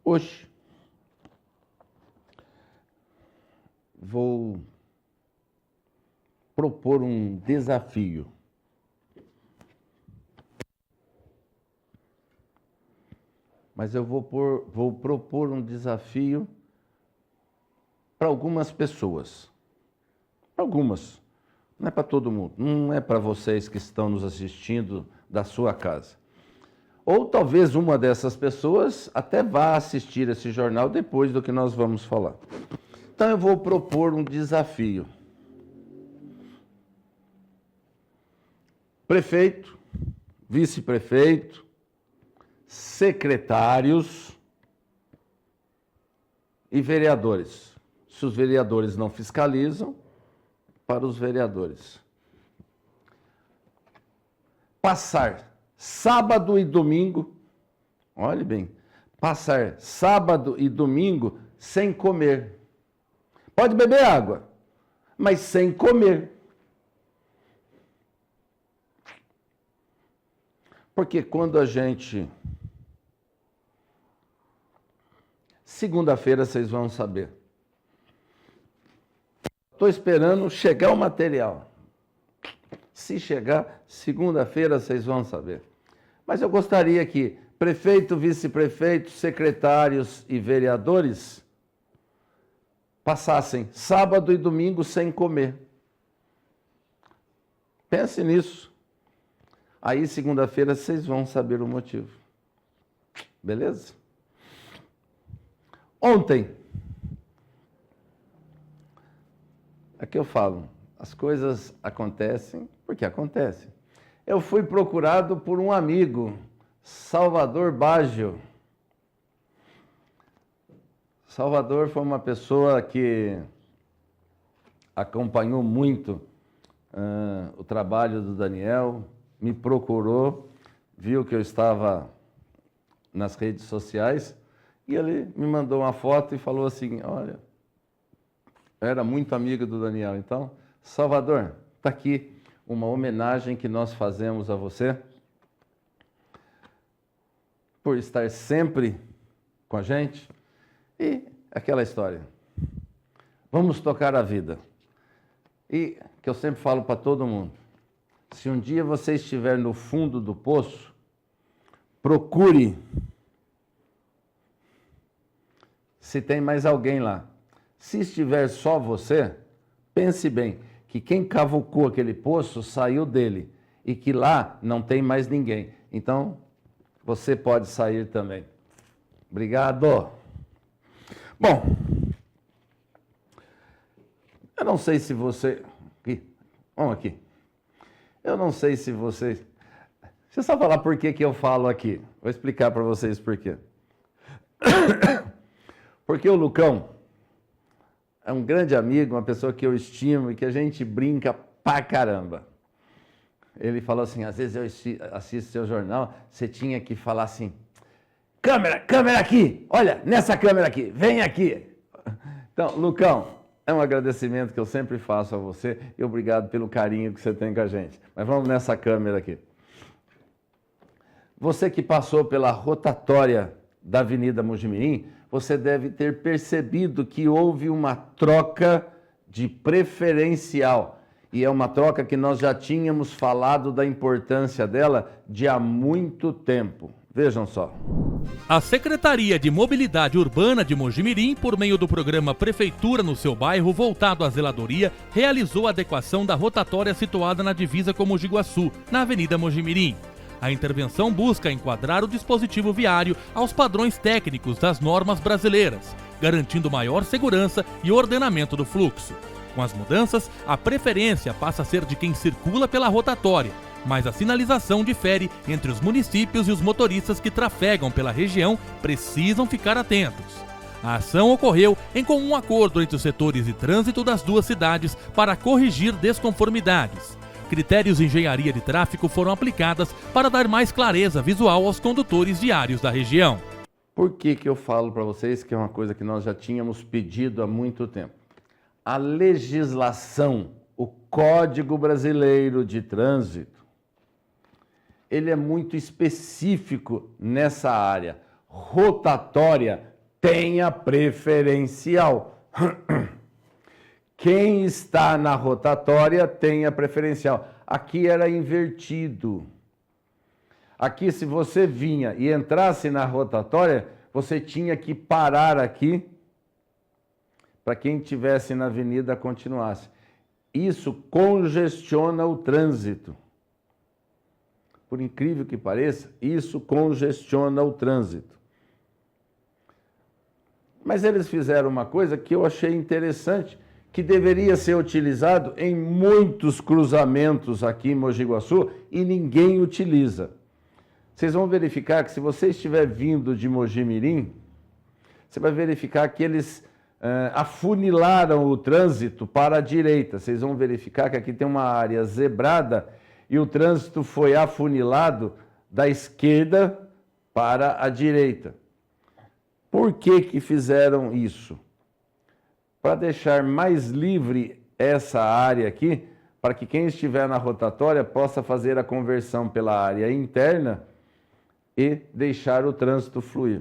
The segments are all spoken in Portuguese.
Hoje vou propor um desafio. Mas eu vou propor um desafio para algumas pessoas. Algumas. Não é para todo mundo. Não é para vocês que estão nos assistindo da sua casa. Ou talvez uma dessas pessoas até vá assistir esse jornal depois do que nós vamos falar. Então eu vou propor um desafio. Prefeito, vice-prefeito, secretários e vereadores. Se os vereadores não fiscalizam, para os vereadores. Passar sábado e domingo, olhe bem, passar sábado e domingo sem comer. Pode beber água, mas sem comer. Porque quando a gente... Segunda-feira vocês vão saber. Estou esperando chegar o material. Se chegar, segunda-feira vocês vão saber. Mas eu gostaria que prefeito, vice-prefeito, secretários e vereadores passassem sábado e domingo sem comer. Pense nisso. Aí, segunda-feira, vocês vão saber o motivo. Beleza? Ontem, aqui eu falo, as coisas acontecem porque acontecem. Eu fui procurado por um amigo, Salvador Baggio. Salvador foi uma pessoa que acompanhou muito o trabalho do Daniel, me procurou, viu que eu estava nas redes sociais e ele me mandou uma foto e falou assim, olha, eu era muito amigo do Daniel, então, Salvador, está aqui uma homenagem que nós fazemos a você por estar sempre com a gente e aquela história. Vamos tocar a vida. E que eu sempre falo para todo mundo, se um dia você estiver no fundo do poço, procure se tem mais alguém lá. Se estiver só você, pense bem que quem cavucou aquele poço saiu dele e que lá não tem mais ninguém. Então, você pode sair também. Obrigado. Bom, eu não sei se você... Vamos aqui. Eu não sei se vocês... Deixa eu só falar por que eu falo aqui. Vou explicar para vocês por quê. Porque o Lucão é um grande amigo, uma pessoa que eu estimo e que a gente brinca pra caramba. Ele falou assim, às vezes eu assisto seu jornal, você tinha que falar assim, câmera aqui, olha, nessa câmera aqui, vem aqui. Então, Lucão, é um agradecimento que eu sempre faço a você e obrigado pelo carinho que você tem com a gente. Mas vamos nessa câmera aqui. Você que passou pela rotatória da Avenida Mojimirim, você deve ter percebido que houve uma troca de preferencial. E é uma troca que nós já tínhamos falado da importância dela de há muito tempo. Vejam só. A Secretaria de Mobilidade Urbana de Mojimirim, por meio do programa Prefeitura no seu bairro, voltado à zeladoria, realizou a adequação da rotatória situada na divisa com Mogi Guaçu, na Avenida Mojimirim. A intervenção busca enquadrar o dispositivo viário aos padrões técnicos das normas brasileiras, garantindo maior segurança e ordenamento do fluxo. Com as mudanças, a preferência passa a ser de quem circula pela rotatória, mas a sinalização difere entre os municípios e os motoristas que trafegam pela região precisam ficar atentos. A ação ocorreu em comum acordo entre os setores de trânsito das duas cidades para corrigir desconformidades. Critérios de engenharia de tráfego foram aplicadas para dar mais clareza visual aos condutores viários da região. Por que eu falo para vocês que é uma coisa que nós já tínhamos pedido há muito tempo? A legislação, o Código Brasileiro de Trânsito, ele é muito específico nessa área. Rotatória tenha preferencial. Quem está na rotatória tenha preferencial. Aqui era invertido. Aqui, se você vinha e entrasse na rotatória, você tinha que parar aqui para quem estivesse na avenida continuasse. Isso congestiona o trânsito. Por incrível que pareça, isso congestiona o trânsito. Mas eles fizeram uma coisa que eu achei interessante, que deveria ser utilizado em muitos cruzamentos aqui em Mogi Guaçu e ninguém utiliza. Vocês vão verificar que se você estiver vindo de Mogi Mirim, você vai verificar que eles afunilaram o trânsito para a direita. Vocês vão verificar que aqui tem uma área zebrada e o trânsito foi afunilado da esquerda para a direita. Por que que fizeram isso? Para deixar mais livre essa área aqui, para que quem estiver na rotatória possa fazer a conversão pela área interna e deixar o trânsito fluir.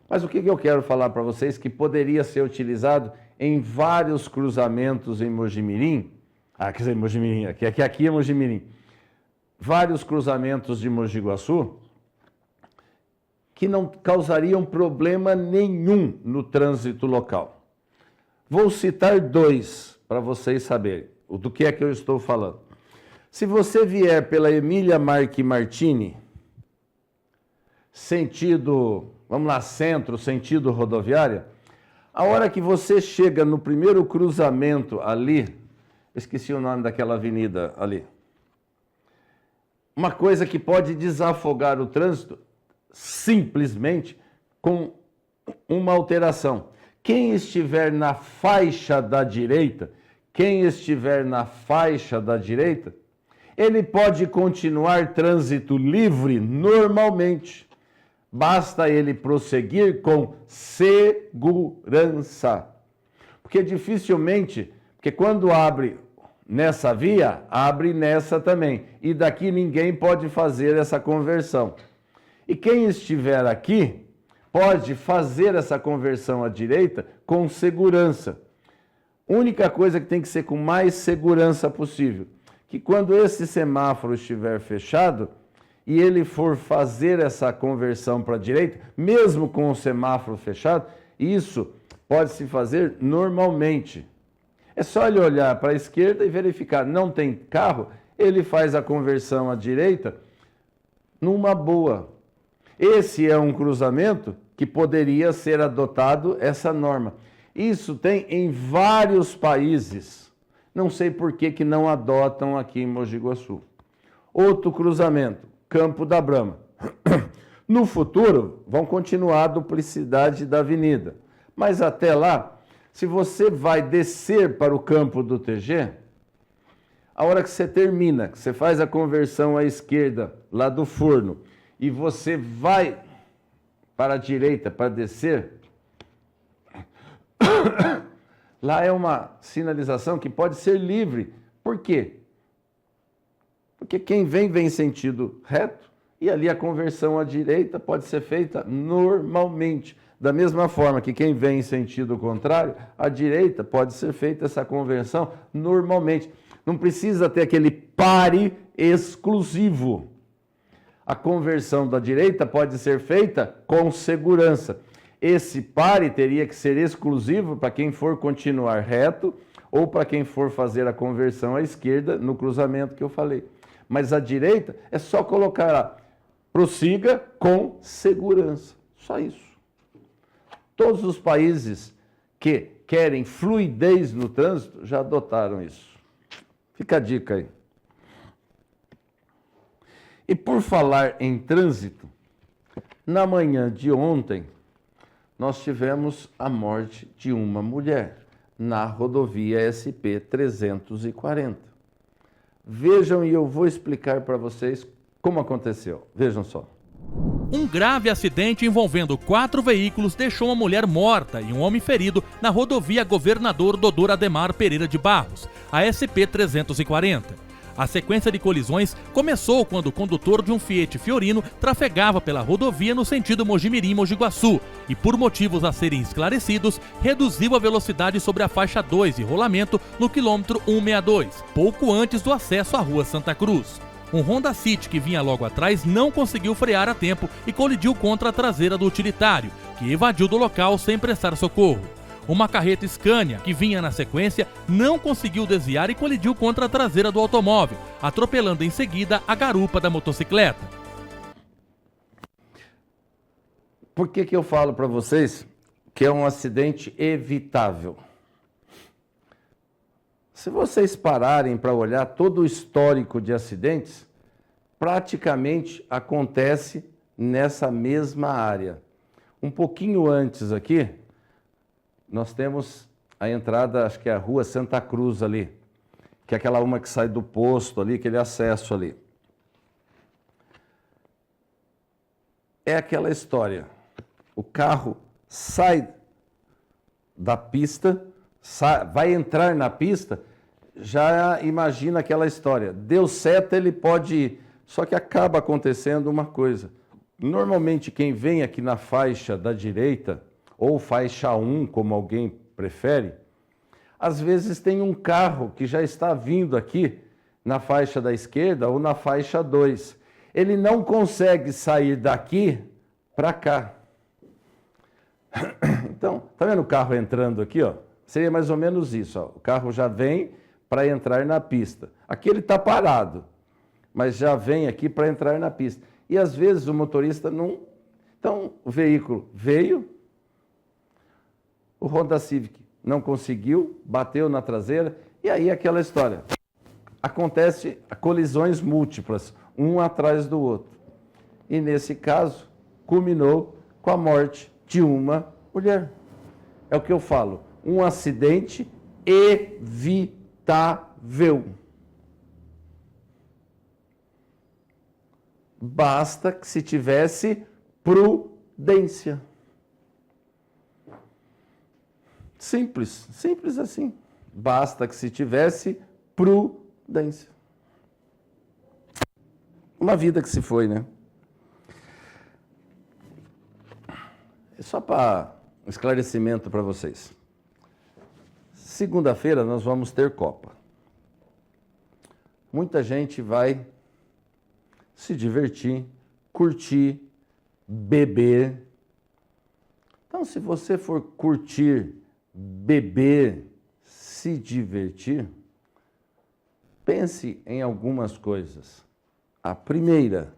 Mas o que eu quero falar para vocês que poderia ser utilizado em vários cruzamentos em Mogi Mirim, quer dizer, Mogi Mirim, aqui é Mogi Mirim, vários cruzamentos de Mogi Guaçu, que não causariam problema nenhum no trânsito local. Vou citar dois para vocês saberem do que é que eu estou falando. Se você vier pela Emília Marchi Martini, sentido, vamos lá, centro, sentido rodoviária, a hora que você chega no primeiro cruzamento ali, esqueci o nome daquela avenida ali, uma coisa que pode desafogar o trânsito, simplesmente com uma alteração. Quem estiver na faixa da direita, ele pode continuar trânsito livre normalmente. Basta ele prosseguir com segurança. Porque dificilmente, porque quando abre nessa via, abre nessa também. E daqui ninguém pode fazer essa conversão. E quem estiver aqui pode fazer essa conversão à direita com segurança. Única coisa que tem que ser com mais segurança possível, que quando esse semáforo estiver fechado e ele for fazer essa conversão para a direita, mesmo com o semáforo fechado, isso pode se fazer normalmente. É só ele olhar para a esquerda e verificar, não tem carro, ele faz a conversão à direita numa boa. Esse é um cruzamento que poderia ser adotado essa norma. Isso tem em vários países. Não sei por que não adotam aqui em Mogi Guaçu. Outro cruzamento, Campo da Brama. No futuro, vão continuar a duplicidade da avenida. Mas até lá, se você vai descer para o campo do TG, a hora que você termina, que você faz a conversão à esquerda, lá do Forno, e você vai para a direita para descer, lá é uma sinalização que pode ser livre. Por quê? Porque quem vem em sentido reto e ali a conversão à direita pode ser feita normalmente. Da mesma forma que quem vem em sentido contrário, à direita pode ser feita essa conversão normalmente. Não precisa ter aquele pare exclusivo. A conversão da direita pode ser feita com segurança. Esse pare teria que ser exclusivo para quem for continuar reto ou para quem for fazer a conversão à esquerda no cruzamento que eu falei. Mas a direita é só colocar lá, prossiga com segurança. Só isso. Todos os países que querem fluidez no trânsito já adotaram isso. Fica a dica aí. E por falar em trânsito, na manhã de ontem, nós tivemos a morte de uma mulher na rodovia SP-340. Vejam e eu vou explicar para vocês como aconteceu. Vejam só. Um grave acidente envolvendo 4 veículos deixou uma mulher morta e um homem ferido na rodovia Governador Dodor Ademar Pereira de Barros, a SP-340. A sequência de colisões começou quando o condutor de um Fiat Fiorino trafegava pela rodovia no sentido Mogi-mirim-Mogi Guaçu e, por motivos a serem esclarecidos, reduziu a velocidade sobre a faixa 2 de rolamento no quilômetro 162, pouco antes do acesso à Rua Santa Cruz. Um Honda City que vinha logo atrás não conseguiu frear a tempo e colidiu contra a traseira do utilitário, que evadiu do local sem prestar socorro. Uma carreta Scania, que vinha na sequência, não conseguiu desviar e colidiu contra a traseira do automóvel, atropelando em seguida a garupa da motocicleta. Por que eu falo para vocês que é um acidente evitável? Se vocês pararem para olhar todo o histórico de acidentes, praticamente acontece nessa mesma área. Um pouquinho antes aqui, nós temos a entrada, acho que é a Rua Santa Cruz ali, que é aquela uma que sai do posto ali, aquele acesso ali. É aquela história. O carro sai da pista, vai entrar na pista, já imagina aquela história. Deu seta, ele pode ir. Só que acaba acontecendo uma coisa. Normalmente quem vem aqui na faixa da direita, ou faixa 1, como alguém prefere, às vezes tem um carro que já está vindo aqui na faixa da esquerda ou na faixa 2. Ele não consegue sair daqui para cá. Então, tá vendo o carro entrando aqui, ó? Seria mais ou menos isso, ó. O carro já vem para entrar na pista. Aqui ele está parado, mas já vem aqui para entrar na pista. E às vezes o motorista não... Então, o veículo veio, o Honda Civic não conseguiu, bateu na traseira, e aí aquela história. Acontece colisões múltiplas, um atrás do outro. E nesse caso, culminou com a morte de uma mulher. É o que eu falo, um acidente evitável. Basta que se tivesse prudência. Simples, simples assim. Basta que se tivesse prudência. Uma vida que se foi, né? Só para esclarecimento para vocês. Segunda-feira nós vamos ter Copa. Muita gente vai se divertir, curtir, beber. Então, se você for curtir, beber, se divertir, pense em algumas coisas. A primeira,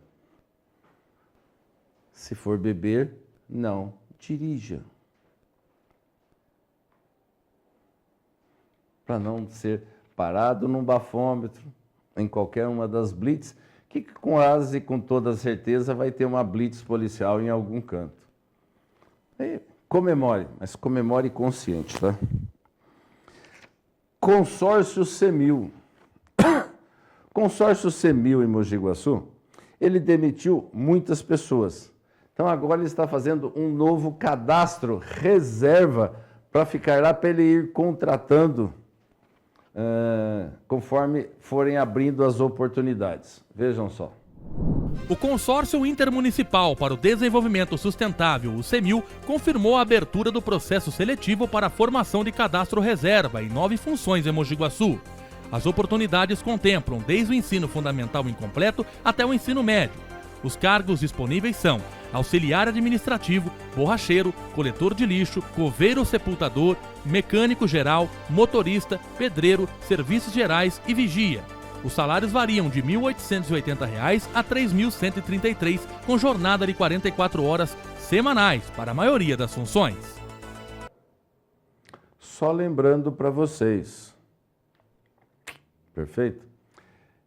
se for beber, não dirija. Para não ser parado num bafômetro, em qualquer uma das blitz, que quase com toda certeza vai ter uma blitz policial em algum canto. E comemore, mas comemore consciente, tá? Consórcio CEMIL. Consórcio CEMIL em Mogi Guaçu, ele demitiu muitas pessoas. Então agora ele está fazendo um novo cadastro reserva para ficar lá para ele ir contratando conforme forem abrindo as oportunidades. Vejam só. O Consórcio Intermunicipal para o Desenvolvimento Sustentável, o CEMIL, confirmou a abertura do processo seletivo para a formação de cadastro reserva em 9 funções em Mogi Guaçu. As oportunidades contemplam desde o ensino fundamental incompleto até o ensino médio. Os cargos disponíveis são auxiliar administrativo, borracheiro, coletor de lixo, coveiro ou sepultador, mecânico geral, motorista, pedreiro, serviços gerais e vigia. Os salários variam de R$ 1.880 a R$ 3.133, com jornada de 44 horas semanais para a maioria das funções. Só lembrando para vocês, perfeito?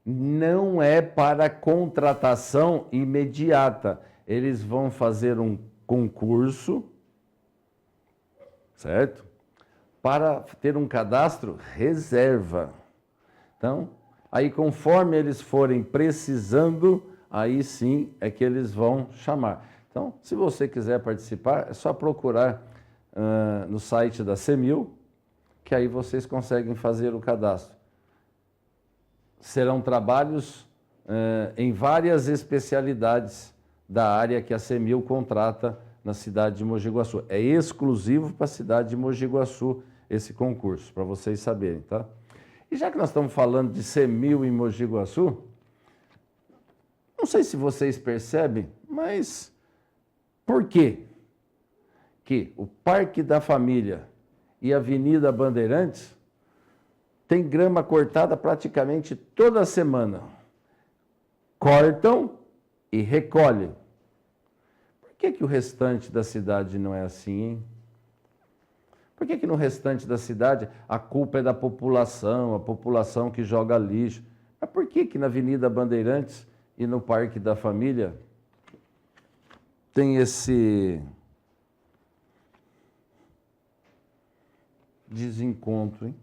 Não é para contratação imediata. Eles vão fazer um concurso, certo? Para ter um cadastro reserva. Então, aí conforme eles forem precisando, aí sim é que eles vão chamar. Então, se você quiser participar, é só procurar no site da CEMIL, que aí vocês conseguem fazer o cadastro. serão trabalhos em várias especialidades da área que a CEMIL contrata na cidade de Mogi Guaçu. É exclusivo para a cidade de Mogi Guaçu esse concurso, para vocês saberem, tá? E já que nós estamos falando de CEMIL em Mogi Guaçu, não sei se vocês percebem, mas por quê que o Parque da Família e a Avenida Bandeirantes tem grama cortada praticamente toda semana? Cortam e recolhem. Por que o restante da cidade não é assim, hein? Por que no restante da cidade a culpa é da população, a população que joga lixo? Mas por que na Avenida Bandeirantes e no Parque da Família tem esse desencontro, hein?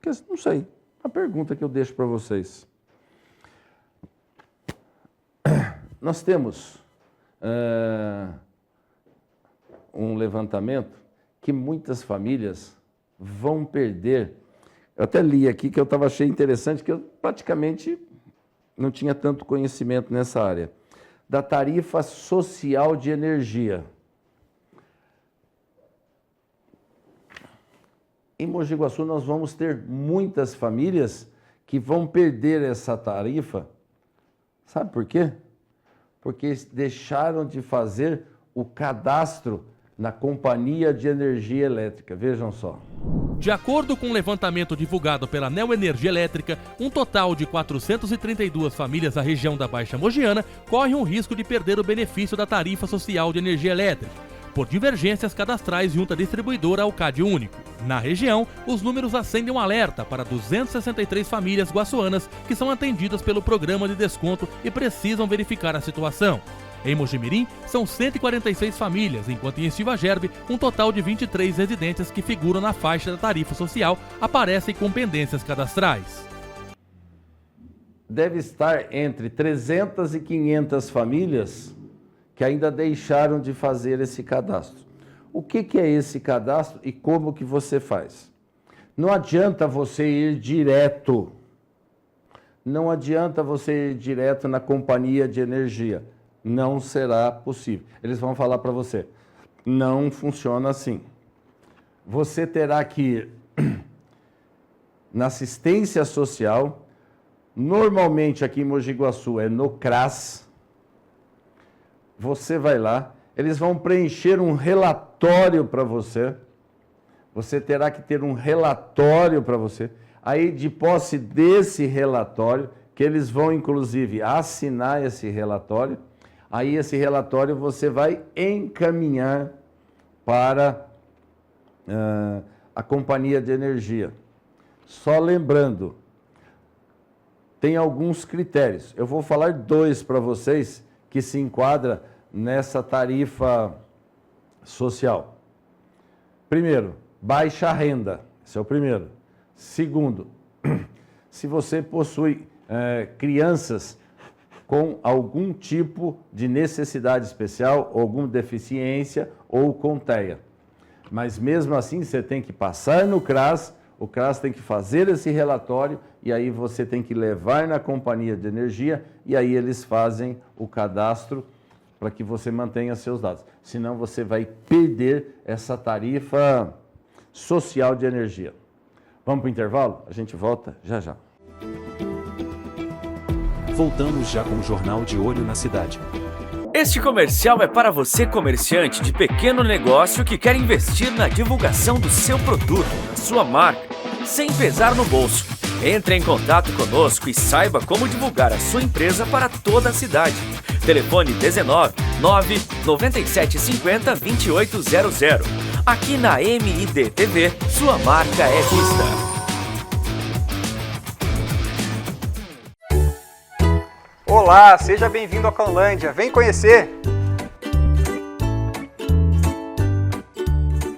Porque, não sei, a pergunta que eu deixo para vocês. Nós temos um levantamento que muitas famílias vão perder. Eu até li aqui que eu achei interessante, que eu praticamente não tinha tanto conhecimento nessa área, da tarifa social de energia. Em Mogi Guaçu nós vamos ter muitas famílias que vão perder essa tarifa. Sabe por quê? Porque deixaram de fazer o cadastro na Companhia de Energia Elétrica. Vejam só. De acordo com um levantamento divulgado pela Neo Energia Elétrica, um total de 432 famílias da região da Baixa Mogiana correm o risco de perder o benefício da tarifa social de energia elétrica, por divergências cadastrais junto à distribuidora ao CAD único. Na região, os números acendem um alerta para 263 famílias guaçuanas que são atendidas pelo programa de desconto e precisam verificar a situação. Em Mojimirim, são 146 famílias, enquanto em Silva Gerbe, um total de 23 residentes que figuram na faixa da tarifa social aparecem com pendências cadastrais. Deve estar entre 300 e 500 famílias que ainda deixaram de fazer esse cadastro. O que é esse cadastro e como que você faz? Não adianta você ir direto. Não adianta você ir direto na companhia de energia. Não será possível. Eles vão falar para você, não funciona assim. Você terá que ir na assistência social, normalmente aqui em Mogi Guaçu é no CRAS. Você vai lá, eles vão preencher um relatório para você. Você terá que ter um relatório para você. Aí, de posse desse relatório, que eles vão inclusive assinar esse relatório, aí esse relatório você vai encaminhar para a companhia de energia. Só lembrando, tem alguns critérios. Eu vou falar 2 para vocês que se enquadra nessa tarifa social. Primeiro, baixa renda. Esse é o primeiro. Segundo, se você possui crianças com algum tipo de necessidade especial, alguma deficiência ou com TEA. Mas mesmo assim você tem que passar no CRAS, o CRAS tem que fazer esse relatório e aí você tem que levar na companhia de energia e aí eles fazem o cadastro para que você mantenha seus dados. Senão você vai perder essa tarifa social de energia. Vamos para o intervalo? A gente volta já já. Voltamos já com o Jornal de Olho na Cidade. Este comercial é para você, comerciante de pequeno negócio que quer investir na divulgação do seu produto, da sua marca, sem pesar no bolso. Entre em contato conosco e saiba como divulgar a sua empresa para toda a cidade. Telefone 19 9 97 50 2800. Aqui na MID TV, sua marca é vista. Olá, seja bem-vindo à Cãolândia. Vem conhecer!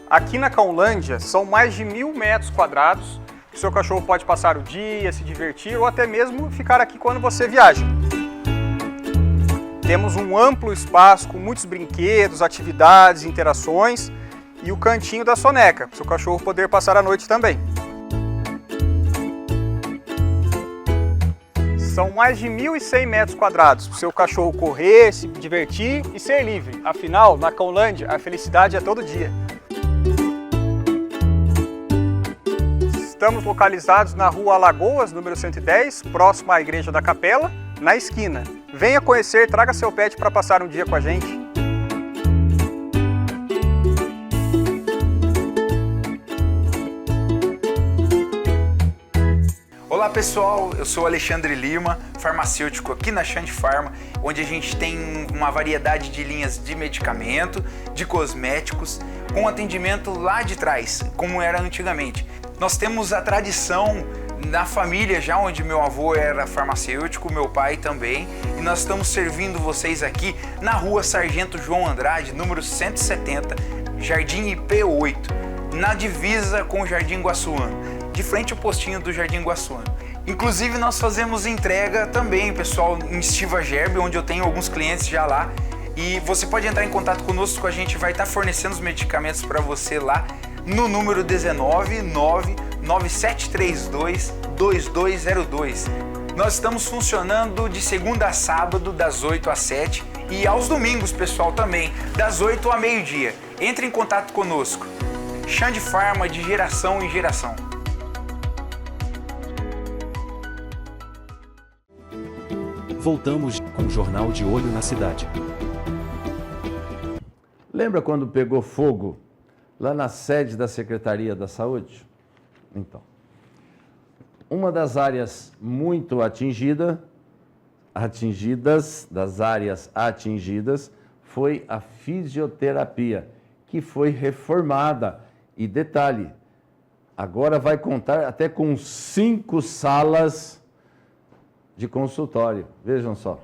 Aqui na Cãolândia são mais de 1.000 metros quadrados que o seu cachorro pode passar o dia, se divertir ou até mesmo ficar aqui quando você viaja. Temos um amplo espaço com muitos brinquedos, atividades, interações e o cantinho da soneca, para o seu cachorro poder passar a noite também. São mais de 1.100 metros quadrados para o seu cachorro correr, se divertir e ser livre. Afinal, na Cãolândia, a felicidade é todo dia. Estamos localizados na Rua Alagoas, número 110, próximo à Igreja da Capela, na esquina. Venha conhecer, traga seu pet para passar um dia com a gente. Olá pessoal, eu sou Alexandre Lima, farmacêutico aqui na Xande Pharma, onde a gente tem uma variedade de linhas de medicamento, de cosméticos, com atendimento lá de trás, como era antigamente. Nós temos a tradição na família já, onde meu avô era farmacêutico, meu pai também, e nós estamos servindo vocês aqui na Rua Sargento João Andrade, número 170, Jardim IP8, na divisa com o Jardim Guaçuã, de frente ao postinho do Jardim Guaçuã. Inclusive nós fazemos entrega também, pessoal, em Estiva Gerbe, onde eu tenho alguns clientes já lá, e você pode entrar em contato conosco, a gente vai estar fornecendo os medicamentos para você lá no número 19997322202. Nós estamos funcionando de segunda a sábado, das 8 às 7, e aos domingos, pessoal, também, das 8 ao meio-dia. Entre em contato conosco. Xande Pharma, de geração em geração. Voltamos com o Jornal de Olho na Cidade. Lembra quando pegou fogo lá na sede da Secretaria da Saúde? Então, uma das áreas muito das áreas atingidas, foi a fisioterapia, que foi reformada. E detalhe, agora vai contar até com 5 salas de consultório. Vejam só.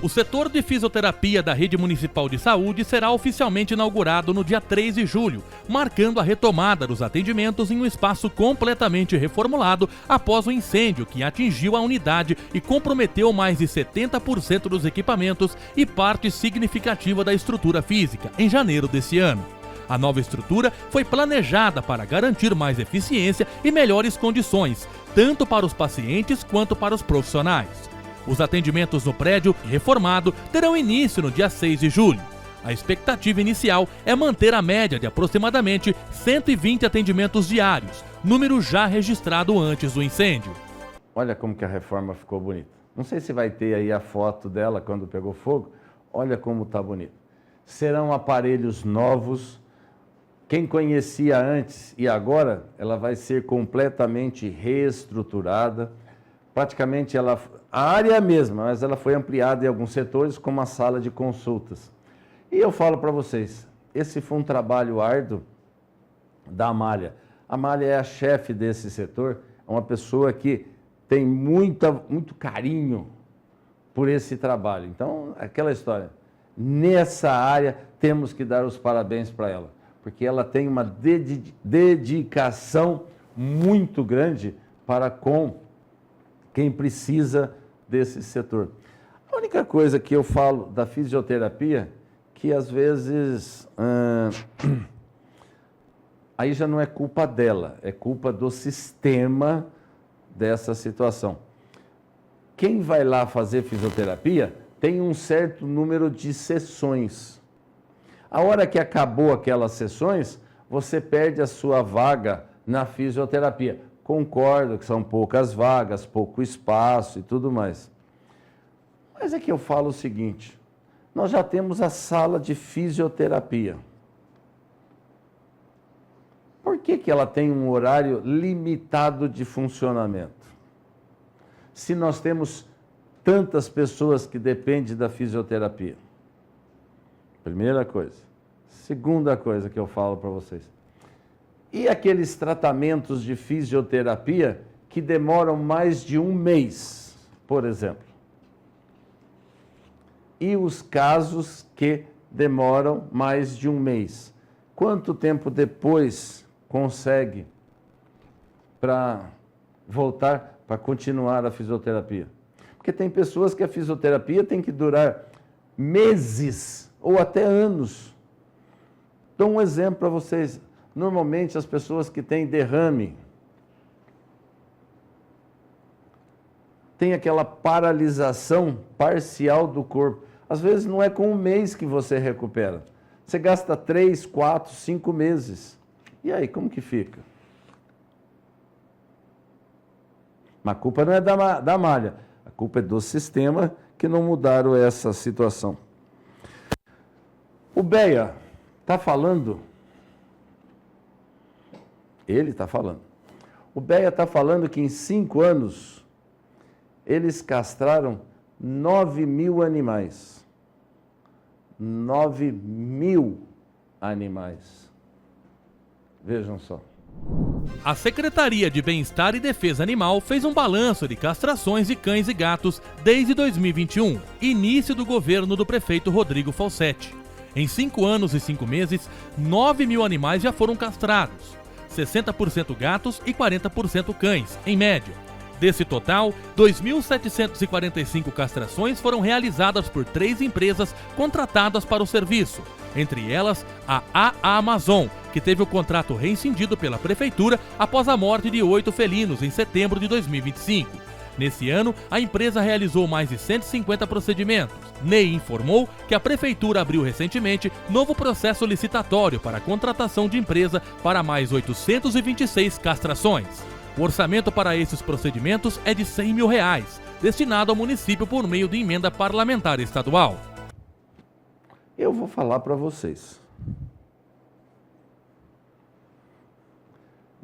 O setor de fisioterapia da Rede Municipal de Saúde será oficialmente inaugurado no dia 3 de julho, marcando a retomada dos atendimentos em um espaço completamente reformulado após o incêndio que atingiu a unidade e comprometeu mais de 70% dos equipamentos e parte significativa da estrutura física em janeiro desse ano. A nova estrutura foi planejada para garantir mais eficiência e melhores condições, tanto para os pacientes quanto para os profissionais. Os atendimentos no prédio reformado terão início no dia 6 de julho. A expectativa inicial é manter a média de aproximadamente 120 atendimentos diários, número já registrado antes do incêndio. Olha como que a reforma ficou bonita. Não sei se vai ter aí a foto dela quando pegou fogo. Olha como está bonito. Serão aparelhos novos. Quem conhecia antes e agora, ela vai ser completamente reestruturada. Praticamente a área é a mesma, mas ela foi ampliada em alguns setores como a sala de consultas. E eu falo para vocês, esse foi um trabalho árduo da Amália. A Amália é a chefe desse setor, é uma pessoa que tem muito carinho por esse trabalho. Então, aquela história, nessa área temos que dar os parabéns para ela, porque ela tem uma dedicação muito grande para com quem precisa desse setor. A única coisa que eu falo da fisioterapia, que às vezes, aí já não é culpa dela, é culpa do sistema dessa situação. Quem vai lá fazer fisioterapia tem um certo número de sessões. A hora que acabou aquelas sessões, você perde a sua vaga na fisioterapia. Concordo que são poucas vagas, pouco espaço e tudo mais. Mas é que eu falo o seguinte, nós já temos a sala de fisioterapia. Por que ela tem um horário limitado de funcionamento? Se nós temos tantas pessoas que dependem da fisioterapia. Primeira coisa. Segunda coisa que eu falo para vocês. E aqueles tratamentos de fisioterapia que demoram mais de um mês, por exemplo? E os casos que demoram mais de um mês? Quanto tempo depois consegue para voltar, para continuar a fisioterapia? Porque tem pessoas que a fisioterapia tem que durar meses ou até anos. Dou um exemplo para vocês. Normalmente as pessoas que têm derrame, tem aquela paralisação parcial do corpo. Às vezes não é com um mês que você recupera. Você gasta 3, 4, 5 meses. E aí, como que fica? Mas a culpa não é da malha. A culpa é do sistema que não mudaram essa situação. O Beia está falando. Ele está falando. O Beia está falando que em 5 anos eles castraram 9.000 animais. 9.000 animais. Vejam só. A Secretaria de Bem-Estar e Defesa Animal fez um balanço de castrações de cães e gatos desde 2021, início do governo do prefeito Rodrigo Falsetti. Em 5 anos e 5 meses, 9.000 animais já foram castrados, 60% gatos e 40% cães, em média. Desse total, 2.745 castrações foram realizadas por 3 empresas contratadas para o serviço, entre elas a Amazon, que teve o contrato rescindido pela prefeitura após a morte de 8 felinos em setembro de 2025. Nesse ano, a empresa realizou mais de 150 procedimentos. Ney informou que a prefeitura abriu recentemente novo processo licitatório para a contratação de empresa para mais 826 castrações. O orçamento para esses procedimentos é de R$100 mil, destinado ao município por meio de emenda parlamentar estadual. Eu vou falar para vocês.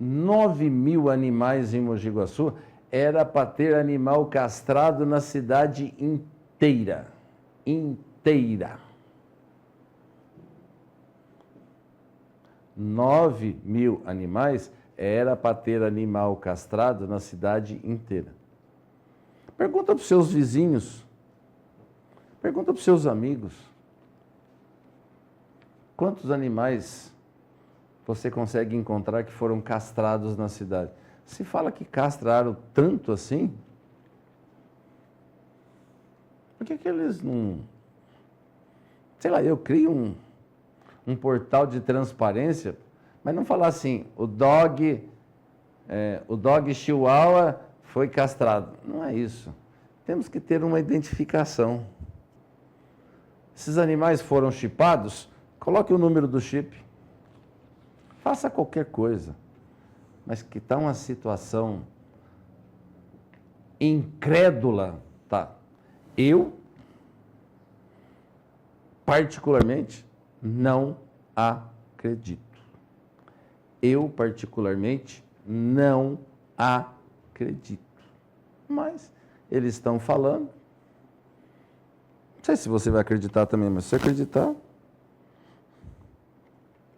9.000 animais em Mogi Guaçu era para ter animal castrado na cidade inteira. Inteira. 9.000 animais era para ter animal castrado na cidade inteira. Pergunta para os seus vizinhos. Pergunta para os seus amigos. Quantos animais você consegue encontrar que foram castrados na cidade? Se fala que castraram tanto assim, por que eles não... Sei lá, eu crio um portal de transparência, mas não falar assim, o dog Chihuahua foi castrado. Não é isso. Temos que ter uma identificação. Esses animais foram chipados, coloque o número do chip. Faça qualquer coisa. Mas que está uma situação incrédula, tá? Eu, particularmente, não acredito. Eu, particularmente, não acredito. Mas eles estão falando. Não sei se você vai acreditar também, mas se você acreditar,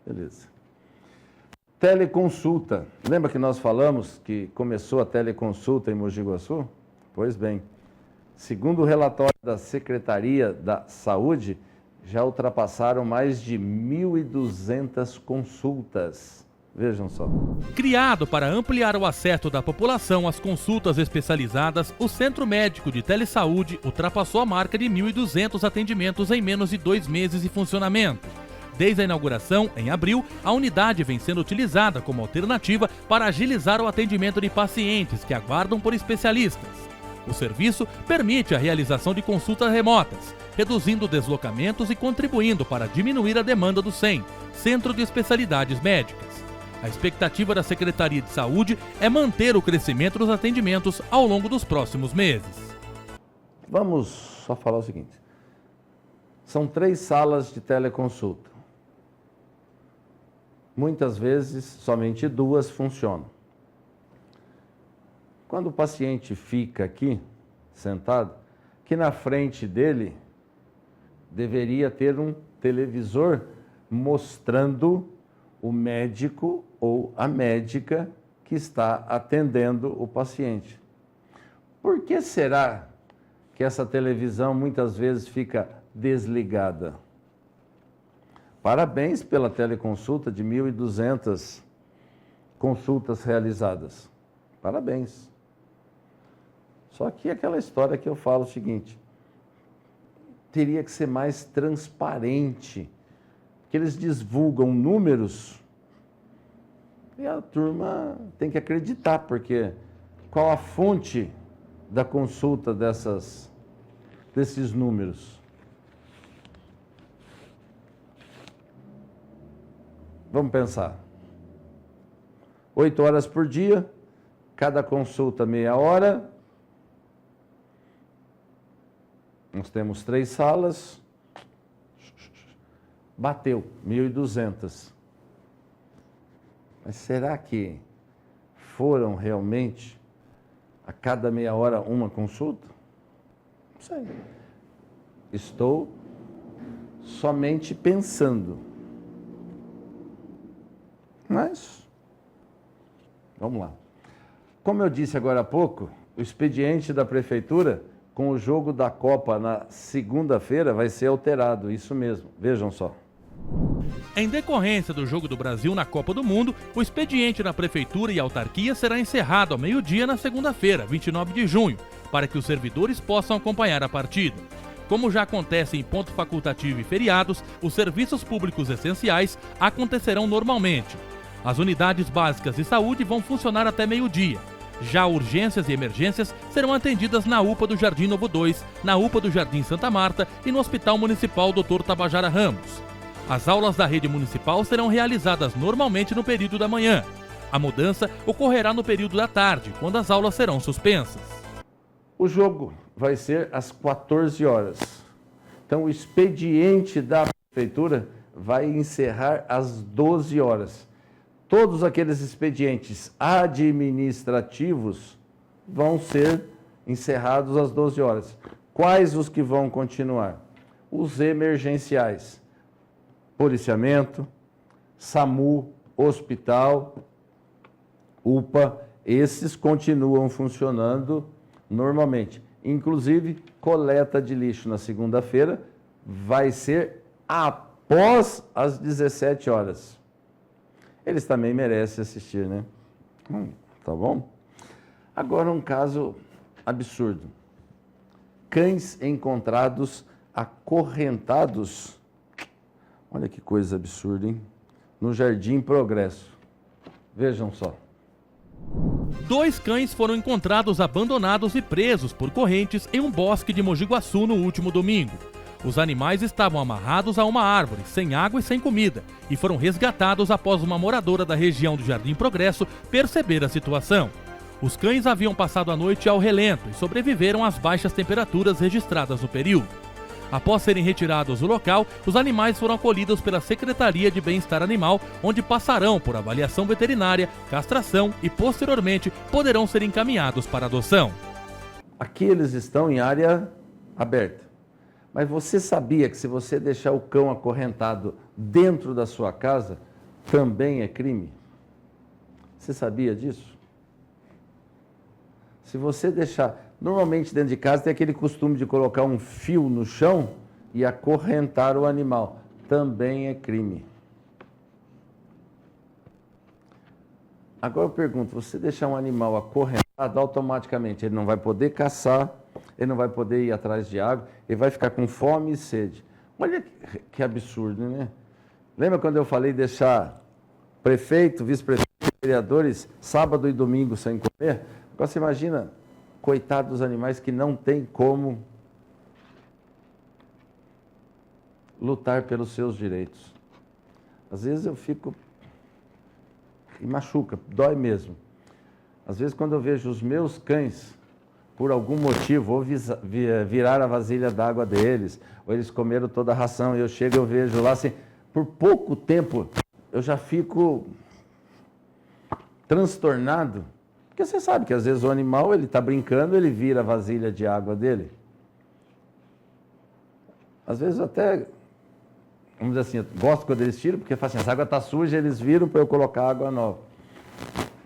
beleza. Teleconsulta. Lembra que nós falamos que começou a teleconsulta em Mogi Guaçu? Pois bem, segundo o relatório da Secretaria da Saúde, já ultrapassaram mais de 1.200 consultas. Vejam só. Criado para ampliar o acesso da população às consultas especializadas, o Centro Médico de Telesaúde ultrapassou a marca de 1.200 atendimentos em menos de 2 meses de funcionamento. Desde a inauguração, em abril, a unidade vem sendo utilizada como alternativa para agilizar o atendimento de pacientes que aguardam por especialistas. O serviço permite a realização de consultas remotas, reduzindo deslocamentos e contribuindo para diminuir a demanda do CEM, Centro de Especialidades Médicas. A expectativa da Secretaria de Saúde é manter o crescimento dos atendimentos ao longo dos próximos meses. Vamos só falar o seguinte. São 3 salas de teleconsulta. Muitas vezes, somente 2 funcionam. Quando o paciente fica aqui, sentado, aqui na frente dele, deveria ter um televisor mostrando o médico ou a médica que está atendendo o paciente. Por que será que essa televisão muitas vezes fica desligada? Parabéns pela teleconsulta de 1.200 consultas realizadas. Parabéns. Só que aquela história que eu falo o seguinte, teria que ser mais transparente, que eles divulgam números e a turma tem que acreditar, porque qual a fonte da consulta desses números? Vamos pensar. 8 horas por dia, cada consulta meia hora. Nós temos 3 salas. Bateu 1.200. Mas será que foram realmente a cada meia hora uma consulta? Não sei. Estou somente pensando. Mas, vamos lá. Como eu disse agora há pouco, o expediente da Prefeitura com o jogo da Copa na segunda-feira vai ser alterado, isso mesmo. Vejam só. Em decorrência do Jogo do Brasil na Copa do Mundo, o expediente na Prefeitura e autarquia será encerrado ao meio-dia na segunda-feira, 29 de junho, para que os servidores possam acompanhar a partida. Como já acontece em ponto facultativo e feriados, os serviços públicos essenciais acontecerão normalmente. As unidades básicas de saúde vão funcionar até meio-dia. Já urgências e emergências serão atendidas na UPA do Jardim Novo 2, na UPA do Jardim Santa Marta e no Hospital Municipal Dr. Tabajara Ramos. As aulas da rede municipal serão realizadas normalmente no período da manhã. A mudança ocorrerá no período da tarde, quando as aulas serão suspensas. O jogo vai ser às 14 horas. Então, o expediente da Prefeitura vai encerrar às 12 horas. Todos aqueles expedientes administrativos vão ser encerrados às 12 horas. Quais os que vão continuar? Os emergenciais. Policiamento, SAMU, hospital, UPA, esses continuam funcionando normalmente. Inclusive, coleta de lixo na segunda-feira vai ser após as 17 horas. Eles também merecem assistir, né? Tá bom? Agora um caso absurdo. Cães encontrados acorrentados. Olha que coisa absurda, hein? No Jardim Progresso. Vejam só. 2 cães foram encontrados abandonados e presos por correntes em um bosque de Mogi Guaçu no último domingo. Os animais estavam amarrados a uma árvore, sem água e sem comida, e foram resgatados após uma moradora da região do Jardim Progresso perceber a situação. Os cães haviam passado a noite ao relento e sobreviveram às baixas temperaturas registradas no período. Após serem retirados do local, os animais foram acolhidos pela Secretaria de Bem-Estar Animal, onde passarão por avaliação veterinária, castração e, posteriormente, poderão ser encaminhados para adoção. Aqui eles estão em área aberta. Mas você sabia que se você deixar o cão acorrentado dentro da sua casa, também é crime? Você sabia disso? Se você deixar... Normalmente dentro de casa tem aquele costume de colocar um fio no chão e acorrentar o animal. Também é crime. Agora eu pergunto, você deixar um animal acorrentado, automaticamente ele não vai poder caçar, ele não vai poder ir atrás de água, ele vai ficar com fome e sede. Olha que absurdo, né? Lembra quando eu falei deixar prefeito, vice-prefeito, vereadores sábado e domingo sem comer? Agora você imagina... Coitado dos animais que não tem como lutar pelos seus direitos. Às vezes eu fico... E machuca, dói mesmo. Às vezes quando eu vejo os meus cães, por algum motivo, ou virar a vasilha d'água deles, ou eles comeram toda a ração, e eu chego e eu vejo lá assim, por pouco tempo eu já fico transtornado. Porque você sabe que às vezes o animal, ele está brincando, ele vira a vasilha de água dele. Às vezes até, vamos dizer assim, eu gosto quando eles tiram, porque assim, essa água está suja, eles viram para eu colocar água nova.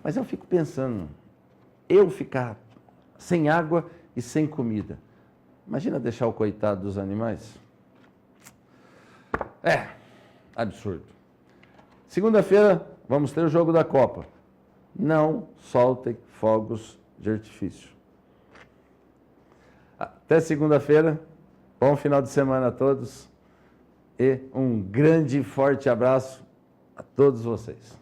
Mas eu fico pensando, eu ficar sem água e sem comida. Imagina deixar o coitado dos animais? É, absurdo. Segunda-feira, vamos ter o jogo da Copa. Não soltem fogos de artifício. Até segunda-feira, bom final de semana a todos e um grande e forte abraço a todos vocês.